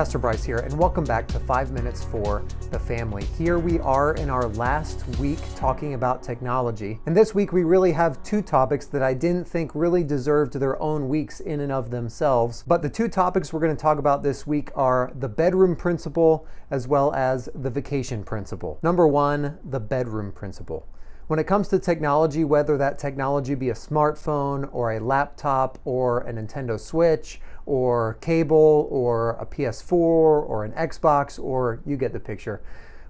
Pastor Bryce here, and welcome back to 5 Minutes for the Family. Here we are in our last week talking about technology. And this week we really have two topics that I didn't think really deserved their own weeks in and of themselves. But the two topics we're going to talk about this week are the bedroom principle as well as the vacation principle. Number one, the bedroom principle. When it comes to technology, whether that technology be a smartphone or a laptop or a Nintendo Switch or cable or a PS4 or an Xbox, or you get the picture.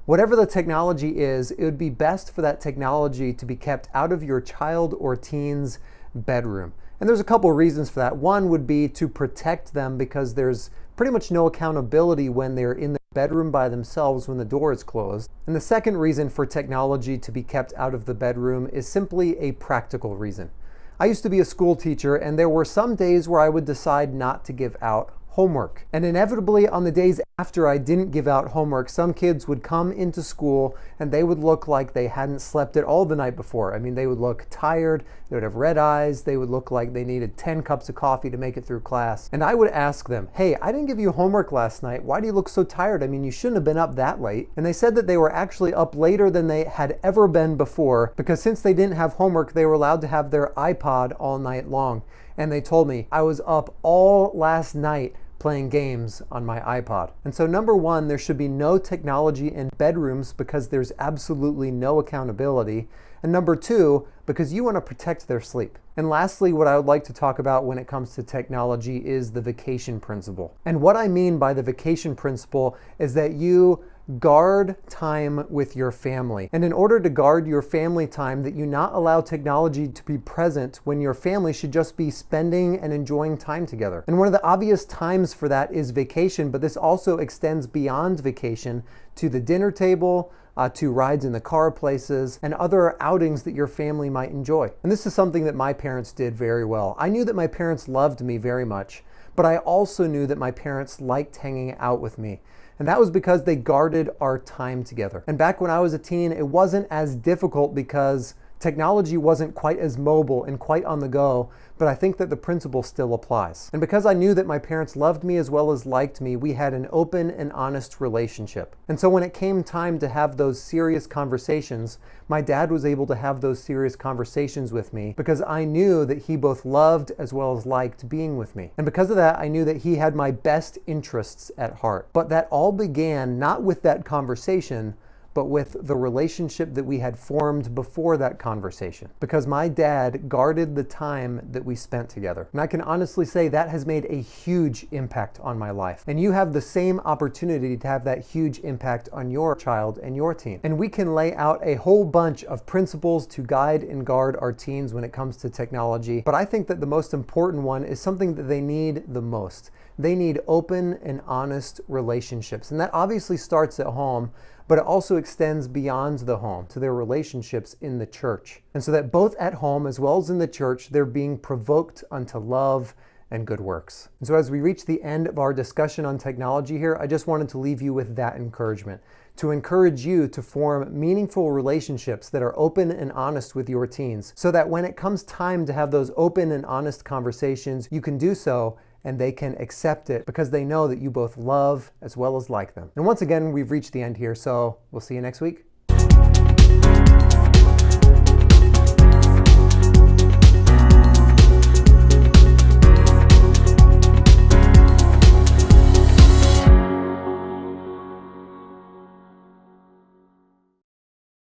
Whatever the technology is, it would be best for that technology to be kept out of your child or teen's bedroom. And there's a couple reasons for that. One would be to protect them because there's pretty much no accountability when they're in the bedroom by themselves when the door is closed. And the second reason for technology to be kept out of the bedroom is simply a practical reason. I used to be a school teacher, and there were some days where I would decide not to give out homework. And inevitably, on the days after I didn't give out homework, some kids would come into school and they would look like they hadn't slept at all the night before. I mean, they would look tired, they would have red eyes, they would look like they needed 10 cups of coffee to make it through class. And I would ask them, "Hey, I didn't give you homework last night. Why do you look so tired? I mean, you shouldn't have been up that late." And they said that they were actually up later than they had ever been before because since they didn't have homework, they were allowed to have their iPod all night long. And they told me, "I was up all last night playing games on my iPod." And so number one, there should be no technology in bedrooms because there's absolutely no accountability. And number two, because you want to protect their sleep. And lastly, what I would like to talk about when it comes to technology is the vacation principle. And what I mean by the vacation principle is that you guard time with your family. And in order to guard your family time, that you not allow technology to be present when your family should just be spending and enjoying time together. And one of the obvious times for that is vacation, but this also extends beyond vacation to the dinner table, to rides in the car places, and other outings that your family might enjoy. And this is something that my parents did very well. I knew that my parents loved me very much, but I also knew that my parents liked hanging out with me. And that was because they guarded our time together. And back when I was a teen, it wasn't as difficult because technology wasn't quite as mobile and quite on the go, but I think that the principle still applies. And because I knew that my parents loved me as well as liked me, we had an open and honest relationship. And so when it came time to have those serious conversations, my dad was able to have those serious conversations with me because I knew that he both loved as well as liked being with me. And because of that, I knew that he had my best interests at heart. But that all began not with that conversation, but with the relationship that we had formed before that conversation. Because my dad guarded the time that we spent together. And I can honestly say that has made a huge impact on my life. And you have the same opportunity to have that huge impact on your child and your teen. And we can lay out a whole bunch of principles to guide and guard our teens when it comes to technology. But I think that the most important one is something that they need the most. They need open and honest relationships. And that obviously starts at home, but it also extends beyond the home to their relationships in the church. And so that both at home as well as in the church, they're being provoked unto love and good works. And so as we reach the end of our discussion on technology here, I just wanted to leave you with that encouragement, to encourage you to form meaningful relationships that are open and honest with your teens, so that when it comes time to have those open and honest conversations, you can do so and they can accept it because they know that you both love as well as like them. And once again, we've reached the end here, so we'll see you next week.